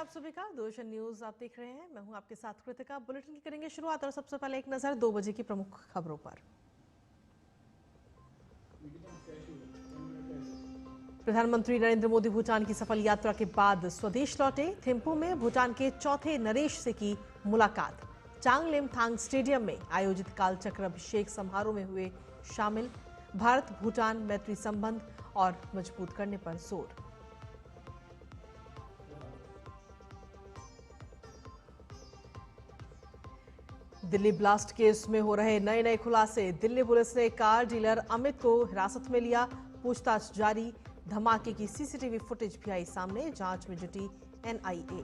आप सभी का दूरदर्शन न्यूज आप देख रहे हैं। मैं हूं आपके साथ कृतिका। बुलेटिन की करेंगे शुरुआत और सबसे पहले एक नजर 2 बजे की प्रमुख खबरों पर। प्रधानमंत्री नरेंद्र मोदी भूटान की सफल यात्रा के बाद स्वदेश लौटे। थिम्पू में भूटान के चौथे नरेश से की मुलाकात। चांगलिमथांग स्टेडियम में आयोजित कालचक्र अभिषेक समारोह में हुए शामिल। भारत भूटान मैत्री संबंध और मजबूत करने पर जोर। दिल्ली ब्लास्ट केस में हो रहे नए खुलासे। दिल्ली पुलिस ने कार डीलर अमित को हिरासत में लिया। पूछताछ जारी। धमाके की सीसीटीवी फुटेज भी आई सामने। जांच में जुटी एनआईए।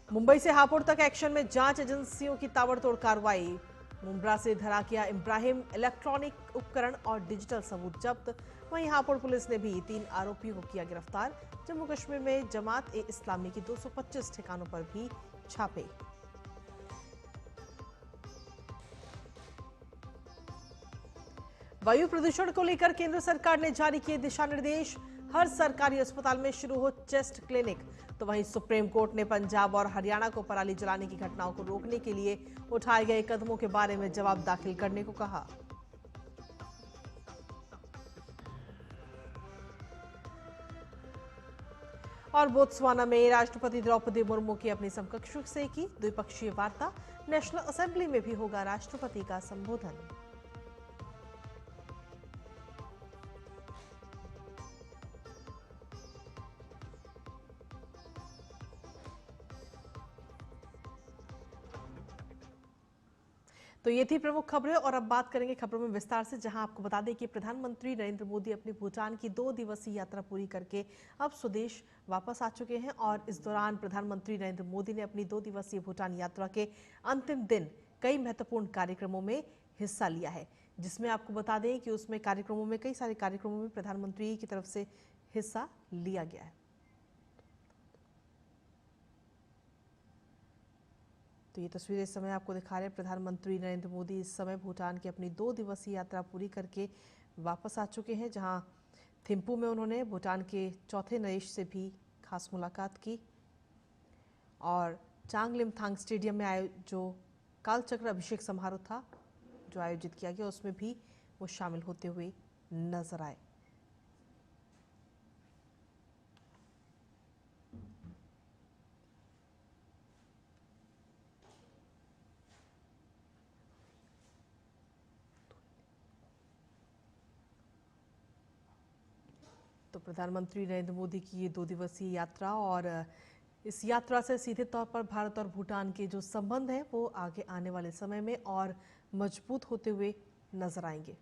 मुंबई से हापुड़ तक एक्शन में जांच एजेंसियों की ताबड़तोड़ कार्रवाई। मुंब्रा से धरा किया इब्राहिम इलेक्ट्रॉनिक उपकरण और डिजिटल सबूत जब्त। वहीं हापुड़ पुलिस ने भी 3 आरोपियों को किया गिरफ्तार। जम्मू कश्मीर में जमात ए इस्लामी की 225 ठिकानों पर भी छापे। वायु प्रदूषण को लेकर केंद्र सरकार ने जारी किए दिशा निर्देश। हर सरकारी अस्पताल में शुरू हो चेस्ट क्लिनिक। तो वहीं सुप्रीम कोर्ट ने पंजाब और हरियाणा को पराली जलाने की घटनाओं को रोकने के लिए उठाए गए कदमों के बारे में जवाब दाखिल करने को कहा। और बोत्सवाना में राष्ट्रपति द्रौपदी मुर्मू की अपनी समकक्षों से की द्विपक्षीय वार्ता। नेशनल असेंबली में भी होगा राष्ट्रपति का संबोधन। तो ये थी प्रमुख खबरें और अब बात करेंगे खबरों में विस्तार से, जहां आपको बता दें कि प्रधानमंत्री नरेंद्र मोदी अपनी भूटान की 2 दिवसीय यात्रा पूरी करके अब स्वदेश वापस आ चुके हैं। और इस दौरान प्रधानमंत्री नरेंद्र मोदी ने अपनी 2 दिवसीय भूटान यात्रा के अंतिम दिन कई महत्वपूर्ण कार्यक्रमों में हिस्सा लिया है, जिसमें आपको बता दें कि उसमें कार्यक्रमों में कई सारे कार्यक्रमों में प्रधानमंत्री की तरफ से हिस्सा लिया गया है। तो ये तस्वीरें इस समय आपको दिखा रहे हैं। प्रधानमंत्री नरेंद्र मोदी इस समय भूटान की अपनी 2 दिवसीय यात्रा पूरी करके वापस आ चुके हैं, जहां थिम्पू में उन्होंने भूटान के चौथे नरेश से भी खास मुलाकात की। और चांगलिमथांग स्टेडियम में जो कालचक्र अभिषेक समारोह था जो आयोजित किया गया, उसमें भी वो शामिल होते हुए नजर आए। तो प्रधानमंत्री नरेंद्र मोदी की ये 2 दिवसीय यात्रा, और इस यात्रा से सीधे तौर पर भारत और भूटान के जो संबंध हैं वो आगे आने वाले समय में और मजबूत होते हुए नजर आएंगे।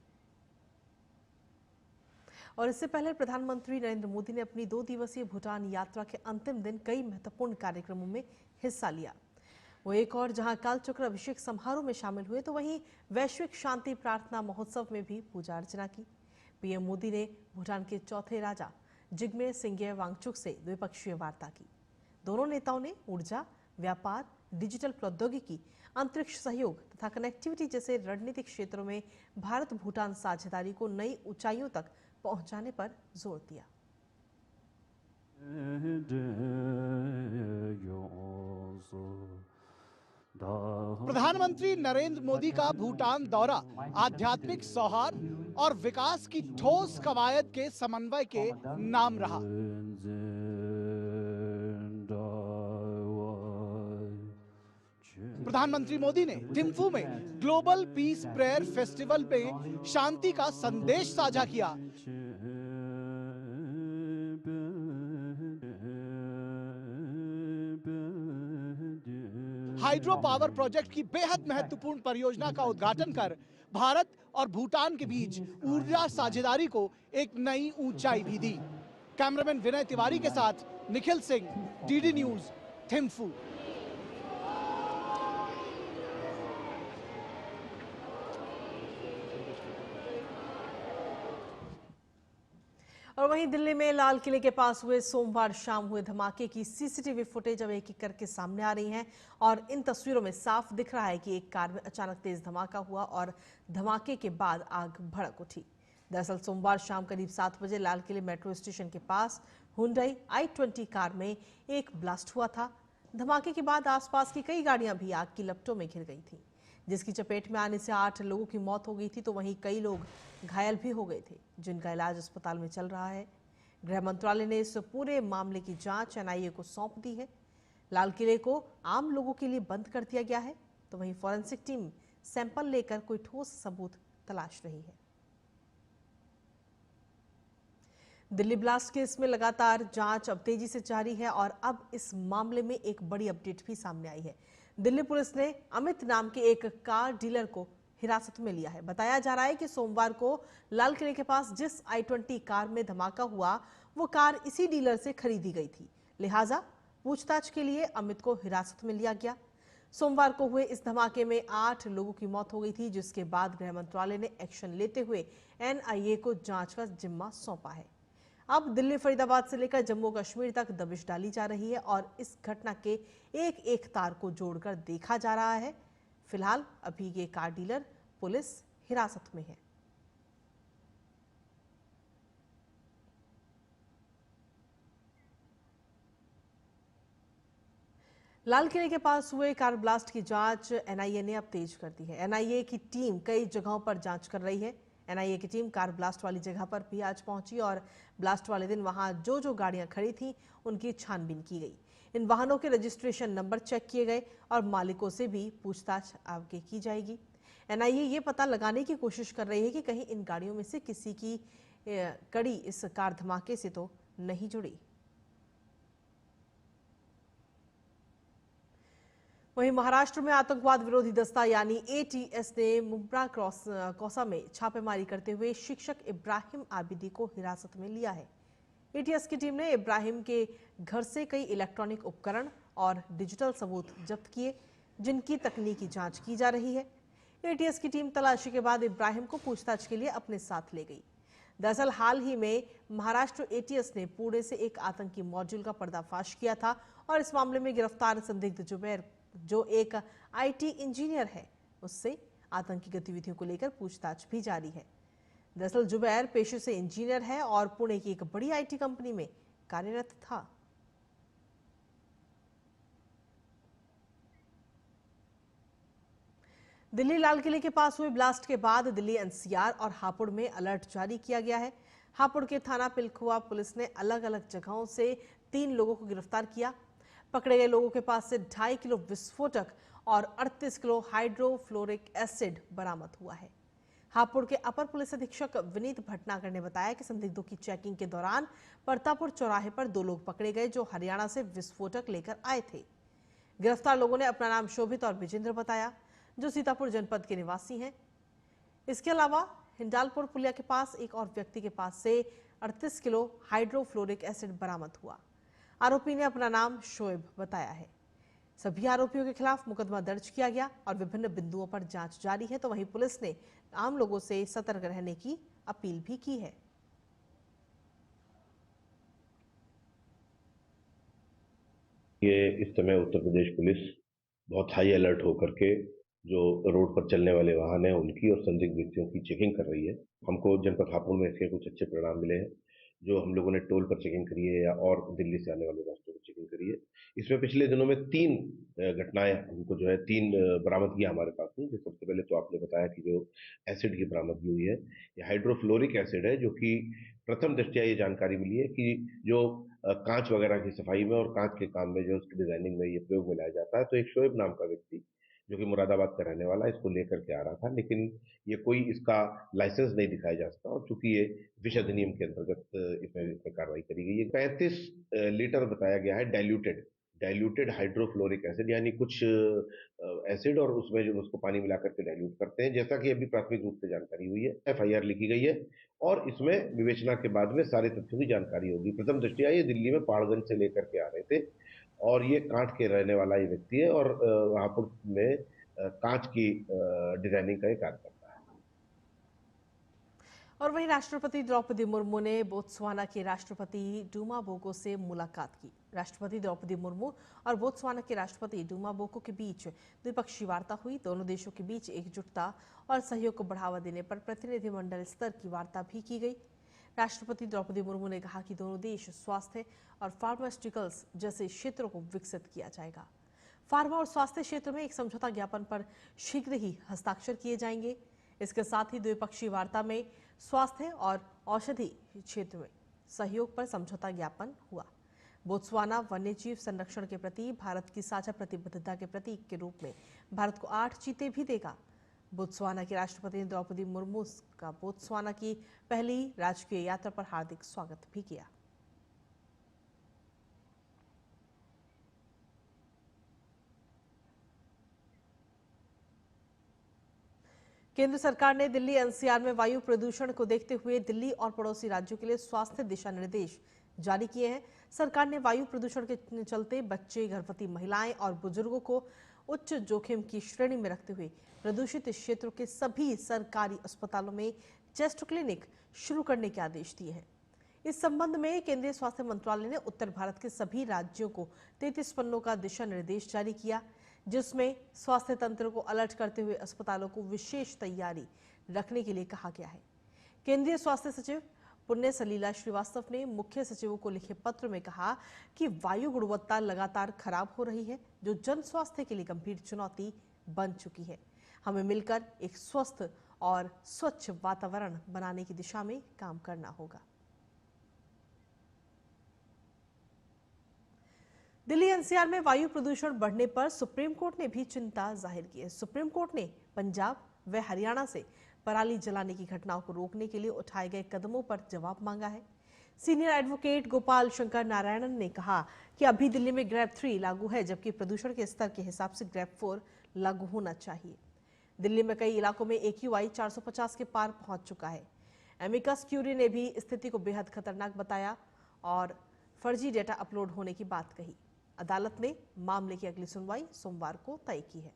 और इससे पहले प्रधानमंत्री नरेंद्र मोदी ने अपनी 2 दिवसीय भूटान यात्रा के अंतिम दिन कई महत्वपूर्ण कार्यक्रमों में हिस्सा लिया। वो एक और जहां कालचक्र अभिषेक समारोह में शामिल हुए, तो वहीं वैश्विक शांति प्रार्थना महोत्सव में भी पूजा अर्चना की। पीएम मोदी ने भूटान के चौथे राजा जिग्मे सिंगे वांगचुक से द्विपक्षीय वार्ता की। दोनों नेताओं ने ऊर्जा, व्यापार, डिजिटल प्रौद्योगिकी, अंतरिक्ष सहयोग तथा कनेक्टिविटी जैसे रणनीतिक क्षेत्रों में भारत भूटान साझेदारी को नई ऊंचाइयों तक पहुंचाने पर जोर दिया। प्रधानमंत्री नरेंद्र मोदी का भूटान दौरा आध्यात्मिक सौहार्द और विकास की ठोस कवायद के समन्वय के नाम रहा। प्रधानमंत्री मोदी ने थिम्फू में ग्लोबल पीस प्रेयर फेस्टिवल में शांति का संदेश साझा किया। हाइड्रो पावर प्रोजेक्ट की बेहद महत्वपूर्ण परियोजना का उद्घाटन कर भारत और भूटान के बीच ऊर्जा साझेदारी को एक नई ऊंचाई भी दी। कैमरामैन विनय तिवारी के साथ निखिल सिंह, डीडी न्यूज, थिम्फू। और वहीं दिल्ली में लाल किले के पास हुए सोमवार शाम हुए धमाके की सीसीटीवी फुटेज अब एक एक करके सामने आ रही हैं। और इन तस्वीरों में साफ दिख रहा है कि एक कार में अचानक तेज धमाका हुआ और धमाके के बाद आग भड़क उठी। दरअसल सोमवार शाम करीब 7 बजे लाल किले मेट्रो स्टेशन के पास हुंडई i20 कार में एक ब्लास्ट हुआ था। धमाके के बाद आसपास की कई गाड़ियां भी आग की लपटों में घिर गई थी, जिसकी चपेट में आने से 8 लोगों की मौत हो गई थी, तो वहीं कई लोग घायल भी हो गए थे, जिनका इलाज अस्पताल में चल रहा है। गृह मंत्रालय ने इस पूरे मामले की जांच एनआईए को सौंप दी है। लाल किले को आम लोगों के लिए बंद कर दिया गया है, तो वहीं फॉरेंसिक टीम सैंपल लेकर कोई ठोस सबूत तलाश रही है। दिल्ली ब्लास्ट केस में लगातार जांच अब तेजी से जारी है और अब इस मामले में एक बड़ी अपडेट भी सामने आई है। दिल्ली पुलिस ने अमित नाम के एक कार डीलर को हिरासत में लिया है। बताया जा रहा है कि सोमवार को लाल किले के पास जिस i20 कार में धमाका हुआ, वो कार इसी डीलर से खरीदी गई थी। लिहाजा पूछताछ के लिए अमित को हिरासत में लिया गया। सोमवार को हुए इस धमाके में 8 लोगों की मौत हो गई थी, जिसके बाद गृह मंत्रालय ने एक्शन लेते हुए एनआईए को जांच का जिम्मा सौंपा है। अब दिल्ली फरीदाबाद से लेकर जम्मू कश्मीर तक दबिश डाली जा रही है और इस घटना के एक एक तार को जोड़कर देखा जा रहा है। फिलहाल अभी ये कार डीलर पुलिस हिरासत में है। लाल किले के पास हुए कार ब्लास्ट की जांच एनआईए ने अब तेज कर दी है। एनआईए की टीम कई जगहों पर जांच कर रही है। एनआईए की टीम कार ब्लास्ट वाली जगह पर भी आज पहुंची और ब्लास्ट वाले दिन वहां जो जो गाड़ियां खड़ी थीं, उनकी छानबीन की गई। इन वाहनों के रजिस्ट्रेशन नंबर चेक किए गए और मालिकों से भी पूछताछ आगे की जाएगी। एनआईए ये पता लगाने की कोशिश कर रही है कि कहीं इन गाड़ियों में से किसी की कड़ी इस कार धमाके से तो नहीं जुड़ी। वहीं महाराष्ट्र में आतंकवाद विरोधी दस्ता यानी एटीएस ने मुंब्रा कौसा में छापेमारी करते हुए शिक्षक इब्राहिम आबिदी को हिरासत में लिया है। एटीएस की टीम ने इब्राहिम के घर से कई इलेक्ट्रॉनिक उपकरण और डिजिटल सबूत जब्त किए, जिनकी तकनीकी जांच की जा रही है। एटीएस की टीम तलाशी के बाद इब्राहिम को पूछताछ के लिए अपने साथ ले गई। दरअसल हाल ही में महाराष्ट्र एटीएस ने पुणे से एक आतंकी मॉड्यूल का पर्दाफाश किया था और इस मामले में गिरफ्तार संदिग्ध जुबैर, जो एक आईटी इंजीनियर है, उससे आतंकी गतिविधियों को लेकर पूछताछ भी जारी है। दरअसल जुबैर पेशे से इंजीनियर है और पुणे की एक बड़ी आईटी कंपनी में कार्यरत था। दिल्ली लाल किले के पास हुए ब्लास्ट के बाद दिल्ली एनसीआर और हापुड़ में अलर्ट जारी किया गया है। हापुड़ के थाना पिलखुआ पुलिस ने अलग अलग जगहों से 3 लोगों को गिरफ्तार किया। पकड़े गए लोगों के पास से 2.5 किलो विस्फोटक और 38 किलो हाइड्रोफ्लोरिक एसिड बरामद हुआ है। हापुड़ के अपर पुलिस अधीक्षक विनीत भटनागर ने बताया कि संदिग्धों की चेकिंग के दौरान परतापुर चौराहे पर 2 लोग पकड़े गए, जो हरियाणा से विस्फोटक लेकर आए थे। गिरफ्तार लोगों ने अपना नाम शोभित और विजेंद्र बताया, जो सीतापुर जनपद के निवासी हैं। इसके अलावा हिंडालपुर पुलिया के पास एक और व्यक्ति के पास से 38 किलो हाइड्रोफ्लोरिक एसिड बरामद हुआ। आरोपी ने अपना नाम शोएब बताया है। सभी आरोपियों के खिलाफ मुकदमा दर्ज किया गया और विभिन्न बिंदुओं पर जांच जारी है, तो वहीं पुलिस ने आम लोगों से सतर्क रहने की अपील भी की है। ये इस समय उत्तर प्रदेश पुलिस बहुत हाई अलर्ट होकर के जो रोड पर चलने वाले वाहन हैं उनकी और संदिग्ध व्यक्तियों की चेकिंग कर रही है। हमको जनपद हापुड़ में इसके कुछ अच्छे परिणाम मिले हैं, जो हम लोगों ने टोल पर चेकिंग करी है या और दिल्ली से आने वाले रास्तों पर चेकिंग करी है। इसमें पिछले दिनों में 3 घटनाएं हमको जो है 3 बरामदगियां हमारे पास हुई। जो सबसे पहले तो आपने बताया कि जो एसिड की बरामदगी हुई है, ये हाइड्रोफ्लोरिक एसिड है, जो कि प्रथम दृष्टया ये जानकारी मिली है कि जो कांच वगैरह की सफाई में और कांच के काम में जो उसकी डिजाइनिंग में ये प्रयोग में लाया जाता है। तो एक शोएब नाम का व्यक्ति जो कि मुरादाबाद का रहने वाला इसको लेकर के आ रहा था, लेकिन ये कोई इसका लाइसेंस नहीं दिखाया जा सकता और चूंकि ये विष अधिनियम के अंतर्गत इसमें कार्रवाई करी गई है। 35 लीटर बताया गया है डाइल्यूटेड हाइड्रोफ्लोरिक एसिड, यानी कुछ एसिड और उसमें जो उसको पानी मिला करके डाइल्यूट करते हैं, जैसा कि अभी प्राथमिक रूप से जानकारी हुई है। एफआईआर लिखी गई है और इसमें विवेचना के बाद में सारे तथ्यों की जानकारी होगी। प्रथम दृष्टया ये दिल्ली में पहाड़गंज से लेकर के आ रहे थे और ये कांच के रहने वाला ये व्यक्ति है और वहां में कांच की डिजाइनिंग का ये कार्य करता है। और वहीं राष्ट्रपति द्रौपदी मुर्मू ने बोत्सवाना के राष्ट्रपति डूमा बोको से मुलाकात की। राष्ट्रपति द्रौपदी मुर्मू और बोत्सवाना के राष्ट्रपति डूमा बोको के बीच द्विपक्षीय वार्ता हुई। दोनों देशों के बीच एकजुटता और सहयोग को बढ़ावा देने पर प्रतिनिधिमंडल स्तर की वार्ता भी की गई। राष्ट्रपति द्रौपदी मुर्मू ने कहा कि दोनों देश स्वास्थ्य और फार्मास्यूटिकल्स जैसे क्षेत्रों को विकसित किया जाएगा। फार्मा और स्वास्थ्य क्षेत्र में एक समझौता ज्ञापन पर शीघ्र ही हस्ताक्षर किए जाएंगे। इसके साथ ही द्विपक्षीय वार्ता में स्वास्थ्य और औषधि क्षेत्र में सहयोग पर समझौता ज्ञापन हुआ। बोत्सवाना वन्यजीव संरक्षण के प्रति भारत की साझा प्रतिबद्धता के प्रतीक के रूप में भारत को 8 चीते भी देगा। बोत्सवाना की राष्ट्रपति द्रौपदी मुर्मू का बोत्सवाना की पहली राजकीय यात्रा पर हार्दिक स्वागत भी किया। केंद्र सरकार ने दिल्ली एनसीआर में वायु प्रदूषण को देखते हुए दिल्ली और पड़ोसी राज्यों के लिए स्वास्थ्य दिशा निर्देश जारी किए हैं। सरकार ने वायु प्रदूषण के चलते बच्चे, गर्भवती महिलाएं और बुजुर्गों को उच्च जोखिम की श्रेणी में रखते हुए प्रदूषित क्षेत्रों के सभी सरकारी अस्पतालों में टेस्ट क्लिनिक शुरू करने के आदेश दिए हैं। इस संबंध में केंद्रीय स्वास्थ्य मंत्रालय ने उत्तर भारत के सभी राज्यों को 33 पन्नों का दिशा निर्देश जारी किया, जिसमें स्वास्थ्य तंत्र को अलर्ट करते हुए अस्पतालों को विशेष तैयारी रखने के लिए कहा गया है। केंद्रीय स्वास्थ्य सचिव पुण्य सलीला श्रीवास्तव ने मुख्य सचिवों को लिखे पत्र में कहा कि वायु गुणवत्ता लगातार खराब हो रही है, जो जन स्वास्थ्य के लिए गंभीर चुनौती बन चुकी है। हमें मिलकर एक स्वस्थ और स्वच्छ वातावरण बनाने की दिशा में काम करना होगा। दिल्ली एनसीआर में वायु प्रदूषण बढ़ने पर सुप्रीम कोर्ट ने भी चिंता जाहिर की है। सुप्रीम कोर्ट ने पंजाब व हरियाणा से पराली जलाने की घटनाओं को रोकने के लिए उठाए गए कदमों पर जवाब मांगा है। सीनियर एडवोकेट गोपाल शंकर नारायणन ने कहा कि अभी दिल्ली में ग्रेड 3 लागू है, जबकि प्रदूषण के स्तर के हिसाब से ग्रेड 4 लागू होना चाहिए। दिल्ली में कई इलाकों में AQI 450 के पार पहुंच चुका है। एमिकस क्यूरी ने भी स्थिति को बेहद खतरनाक बताया और फर्जी डेटा अपलोड होने की बात कही। अदालत ने मामले की अगली सुनवाई सोमवार को तय की है।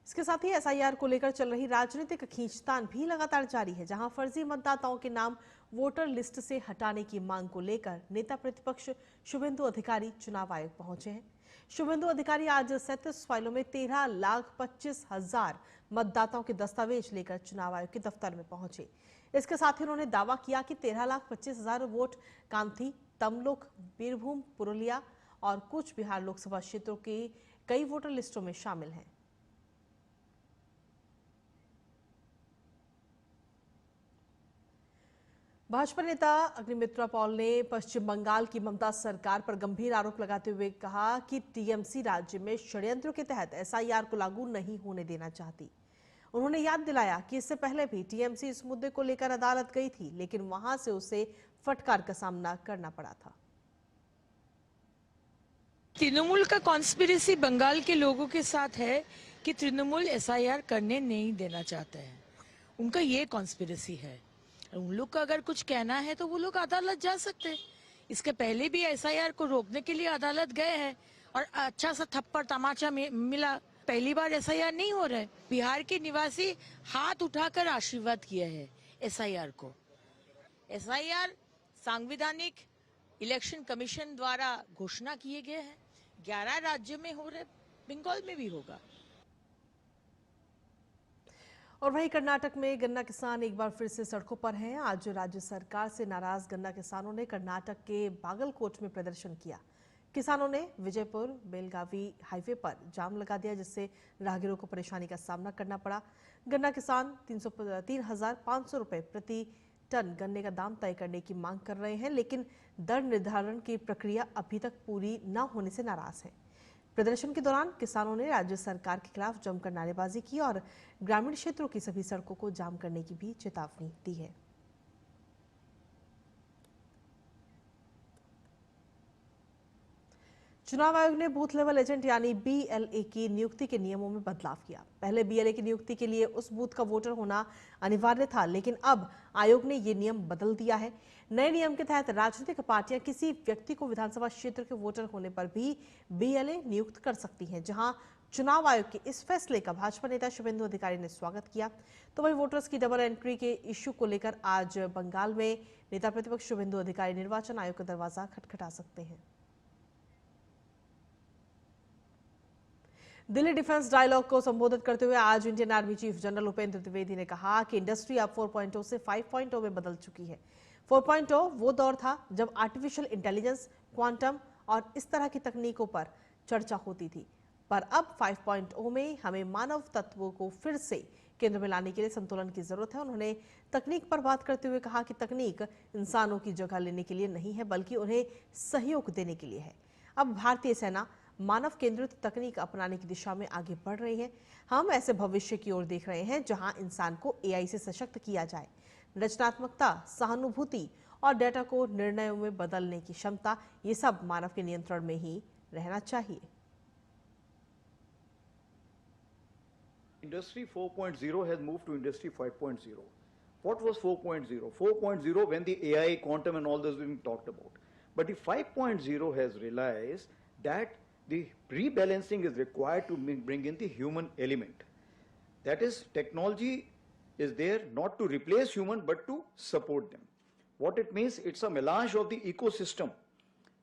इसके साथ ही एसआईआर को लेकर चल रही राजनीतिक खींचतान भी लगातार जारी है, जहां फर्जी मतदाताओं के नाम वोटर लिस्ट से हटाने की मांग को लेकर नेता प्रतिपक्ष शुभेंदु अधिकारी चुनाव आयोग पहुंचे हैं। शुभेंदु अधिकारी आज 37 फाइलों में 13,25,000 मतदाताओं के दस्तावेज लेकर चुनाव आयोग के दफ्तर में पहुंचे। इसके साथ ही उन्होंने दावा किया कि 13,25,000 वोट कांथी, तमलुक, बीरभूम, पुरुलिया और कूच बिहार लोकसभा क्षेत्रों के कई वोटर लिस्टों में शामिल हैं। भाजपा नेता अग्निमित्रा पॉल ने पश्चिम बंगाल की ममता सरकार पर गंभीर आरोप लगाते हुए कहा कि टीएमसी राज्य में षड्यंत्रों के तहत एसआईआर को लागू नहीं होने देना चाहती। उन्होंने याद दिलाया कि इससे पहले भी टीएमसी इस मुद्दे को लेकर अदालत गई थी, लेकिन वहां से उसे फटकार का सामना करना पड़ा था। तृणमूल का कॉन्स्पिरेसी बंगाल के लोगों के साथ है कि तृणमूल एसआईआर करने नहीं देना चाहते हैं। उनका ये कॉन्स्पिरेसी है। उन लोग का अगर कुछ कहना है तो वो लोग अदालत जा सकते हैं। इसके पहले भी एसआईआर को रोकने के लिए अदालत गए हैं और अच्छा सा थप्पड़ तमाचा मिला। पहली बार एसआईआर नहीं हो रहा है। बिहार के निवासी हाथ उठाकर आशीर्वाद किए हैं एसआईआर को। एसआईआर संवैधानिक इलेक्शन कमीशन द्वारा घोषणा किए गए हैं। 11 राज्यों में हो रहे, बंगाल में भी होगा। और वहीं कर्नाटक में गन्ना किसान एक बार फिर से सड़कों पर हैं। आज राज्य सरकार से नाराज गन्ना किसानों ने कर्नाटक के बागलकोट में प्रदर्शन किया। किसानों ने विजयपुर बेलगावी हाईवे पर जाम लगा दिया, जिससे राहगीरों को परेशानी का सामना करना पड़ा। गन्ना किसान 3,500 रुपए प्रति टन गन्ने का दाम तय करने की मांग कर रहे हैं, लेकिन दर निर्धारण की प्रक्रिया अभी तक पूरी न होने से नाराज हैं। प्रदर्शन के दौरान किसानों ने राज्य सरकार के खिलाफ जमकर नारेबाजी की और ग्रामीण क्षेत्रों की सभी सड़कों को जाम करने की भी चेतावनी दी है। चुनाव आयोग ने बूथ लेवल एजेंट यानी BLA की नियुक्ति के नियमों में बदलाव किया। पहले BLA की नियुक्ति के लिए उस बूथ का वोटर होना अनिवार्य था, लेकिन अब आयोग ने ये नियम बदल दिया है। नए नियम के तहत राजनीतिक पार्टियां किसी व्यक्ति को विधानसभा क्षेत्र के वोटर होने पर भी BLA नियुक्त कर सकती हैं, जहां चुनाव आयोग के इस फैसले का भाजपा नेता शुभेंदु अधिकारी ने स्वागत किया। तो वहीं वोटर्स की डबल एंट्री के इश्यू को लेकर आज बंगाल में नेता प्रतिपक्ष शुभेंदु अधिकारी निर्वाचन आयोग का दरवाजा खटखटा सकते हैं। दिल्ली डिफेंस डायलॉग को संबोधित करते हुए आज Indian army chief general Upendra Dwivedi ने कहा कि इंडस्ट्री अब 4.0 से 5.0 में बदल चुकी है। 4.0 वो दौर था जब आर्टिफिशियल इंटेलिजेंस, क्वांटम और इस तरह की तकनीकों पर चर्चा होती थी, पर अब 5.0 में हमें मानव तत्वों को फिर से केंद्र में लाने के लिए संतुलन की जरूरत है। उन्होंने तकनीक पर बात करते हुए कहा कि तकनीक इंसानों की जगह लेने के लिए नहीं है, बल्कि उन्हें सहयोग देने के लिए है। अब भारतीय सेना मानव केंद्रित तकनीक अपनाने की दिशा में आगे बढ़ रही है। हम ऐसे भविष्य की ओर देख रहे हैं जहां इंसान को एआई से सशक्त किया जाए। रचनात्मकता, सहानुभूति और डेटा को निर्णयों में बदलने की क्षमता, ये सब मानव के नियंत्रण में ही रहना चाहिए। Industry 4.0 has moved to Industry 5.0. What was 4.0? 4.0 when the AI, quantum and all this was being talked about. But the 5.0 has realized that the rebalancing is required to bring in the human element. That is, technology is there not to replace human but to support them. What it means, it's a melange of the ecosystem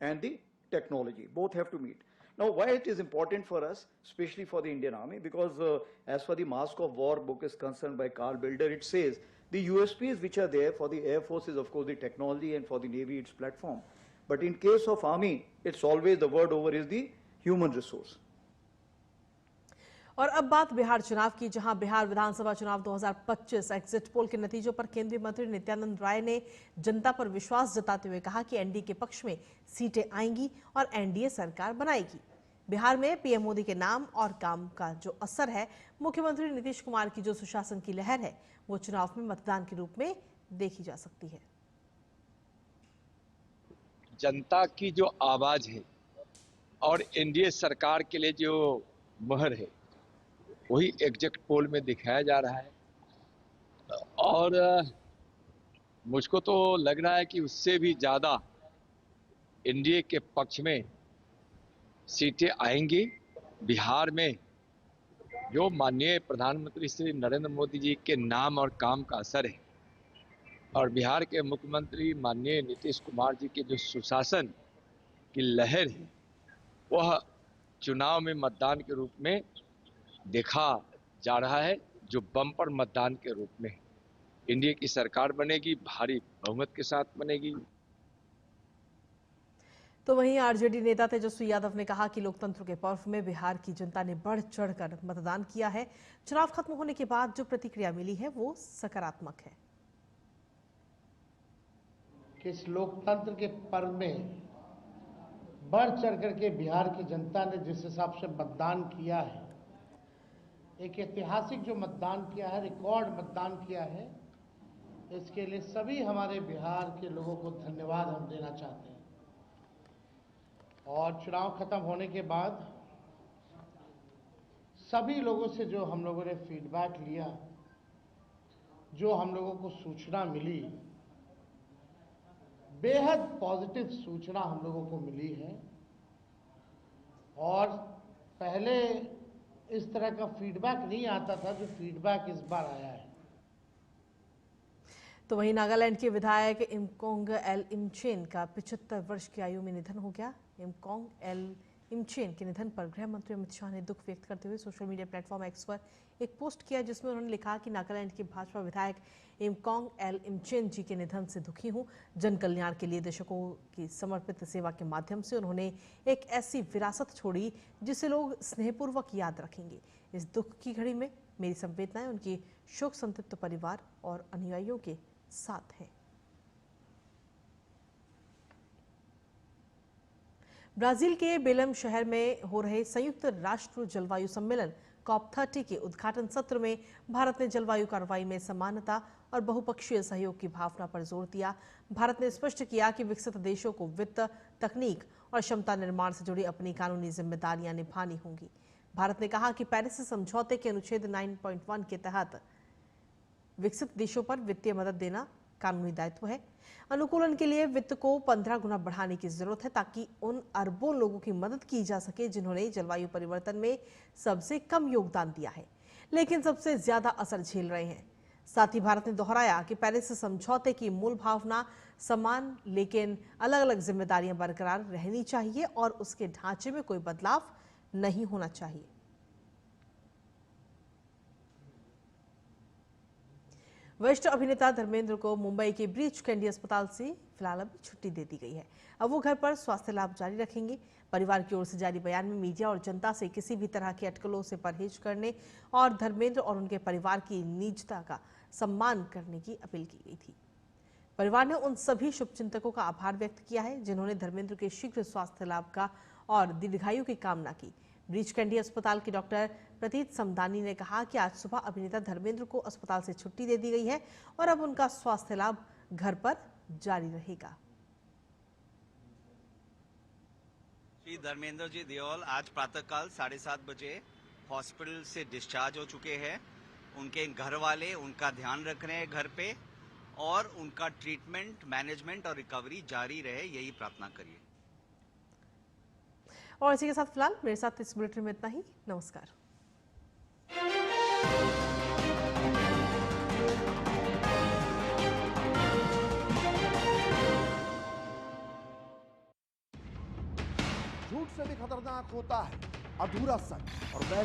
and the technology. Both have to meet. Now, why it is important for us, especially for the Indian Army, because as far the Mask of War book is concerned by Carl Bilder, it says the USPs which are there for the Air Force is, of course, the technology, and for the Navy, its platform. But in case of Army, it's always the word over is the human resource. और अब बात बिहार चुनाव की, जहां बिहार विधानसभा चुनाव 2025 exit poll के नतीजों पर केंद्रीय मंत्री नित्यानंद राय ने जनता पर विश्वास जताते हुए कहा कि एनडीए के पक्ष में सीटें आएंगी और एनडीए सरकार बनाएगी। बिहार में पीएम मोदी के नाम और काम का जो असर है, मुख्यमंत्री नीतीश कुमार की जो सुशासन की लहर है, वो चुनाव में मतदान के रूप में देखी जा सकती है। जनता की जो आवाज है और एनडीए सरकार के लिए जो मुहर है, वही एग्जिट पोल में दिखाया जा रहा है। और मुझको तो लग रहा है कि उससे भी ज़्यादा एनडीए के पक्ष में सीटें आएंगी। बिहार में जो माननीय प्रधानमंत्री श्री नरेंद्र मोदी जी के नाम और काम का असर है, और बिहार के मुख्यमंत्री माननीय नीतीश कुमार जी के जो सुशासन की लहर है, वह चुनाव में मतदान के रूप में देखा जा रहा है, जो बम्पर मतदान के रूप में एनडीए की सरकार बनेगी, भारी बहुमत के साथ बनेगी। तो वहीं आरजेडी नेता तेजस्वी यादव ने कहा कि लोकतंत्र के पर्व में बिहार की जनता ने बढ़ चढ़कर मतदान किया है। चुनाव खत्म होने के बाद जो प्रतिक्रिया मिली है वो सकारात्मक है। कि इस लोकतंत्र के पर्व में बढ़ चढ़कर के बिहार की जनता ने जिस हिसाब से मतदान किया है, एक ऐतिहासिक जो मतदान किया है, रिकॉर्ड मतदान किया है, इसके लिए सभी हमारे बिहार के लोगों को धन्यवाद हम देना चाहते हैं। और चुनाव खत्म होने के बाद सभी लोगों से जो हम लोगों ने फीडबैक लिया, जो हम लोगों को सूचना मिली, बेहद पॉजिटिव सूचना हम लोगों को मिली है। और पहले इस तरह का फीडबैक नहीं आता था जो फीडबैक इस बार आया है। तो वहीं नागालैंड के विधायक इमकोंग एल इमचेन का 75 वर्ष की आयु में निधन हो गया। इमकोंग एल इमचेन के निधन पर गृह मंत्री अमित शाह ने दुख व्यक्त करते हुए सोशल मीडिया प्लेटफॉर्म एक्स पर एक पोस्ट किया, जिसमें उन्होंने लिखा कि नागालैंड के भाजपा विधायक इमकोंग एल इमचेन जी के निधन से दुखी हूं। जन कल्याण के लिए दशकों की समर्पित सेवा के माध्यम से उन्होंने एक ऐसी विरासत छोड़ी जिसे लोग स्नेहपूर्वक याद रखेंगे। इस दुख की घड़ी में मेरी संवेदनाएं उनकी शोक संतप्त परिवार और अनुयायियों के साथ है। ब्राजील के बेलम शहर में हो रहे संयुक्त राष्ट्र जलवायु सम्मेलन COP30 के उद्घाटन सत्र में भारत ने जलवायु कार्रवाई में समानता और बहुपक्षीय सहयोग की भावना पर जोर दिया। भारत ने स्पष्ट किया कि विकसित देशों को वित्त, तकनीक और क्षमता निर्माण से जुड़ी अपनी कानूनी जिम्मेदारियां निभानी होंगी। भारत ने कहा कि पेरिस समझौते के अनुच्छेद 9.1 के तहत विकसित देशों पर वित्तीय मदद देना कानूनी दायित्व है। अनुकूलन के लिए वित्त को 15 गुना बढ़ाने की जरूरत है ताकि उन अरबों लोगों की मदद की जा सके जिन्होंने जलवायु परिवर्तन में सबसे कम योगदान दिया है लेकिन सबसे ज्यादा असर झेल रहे हैं। साथ ही भारत ने दोहराया कि पेरिस समझौते की मूल भावना समान लेकिन अलग अलग जिम्मेदारियां बरकरार रहनी चाहिए और उसके ढांचे में कोई बदलाव नहीं होना चाहिए। वरिष्ठ अभिनेता धर्मेंद्र को मुंबई के ब्रीच कैंडी अस्पताल से फिलहाल अभी छुट्टी दे दी गई है। अब वो घर पर स्वास्थ्य लाभ जारी रखेंगे। परिवार की ओर से जारी बयान में मीडिया और जनता से किसी भी तरह की अटकलों से परहेज करने और धर्मेंद्र और उनके परिवार की निजता का सम्मान करने की अपील की गई थी। परिवार ने उन सभी शुभचिंतकों का आभार व्यक्त किया है जिन्होंने धर्मेंद्र के शीघ्र स्वास्थ्य लाभ का और दीर्घायु की कामना की। ब्रीच कैंडी अस्पताल के डॉक्टर प्रतीत समदानी ने कहा कि आज सुबह अभिनेता धर्मेंद्र को अस्पताल से छुट्टी दे दी गई है और अब उनका स्वास्थ्य लाभ घर पर जारी रहेगा। श्री धर्मेंद्र जी देओल आज प्रातःकाल 7:30 बजे हॉस्पिटल से डिस्चार्ज हो चुके हैं। उनके घर वाले उनका ध्यान रख रहे हैं घर पे और उनका ट्रीटमेंट, मैनेजमेंट और रिकवरी जारी रहे, यही प्रार्थना करिए। और इसी के साथ फिलहाल मेरे साथ इस बुलेटिन में इतना ही। नमस्कार। झूठ से भी खतरनाक होता है अधूरा सच और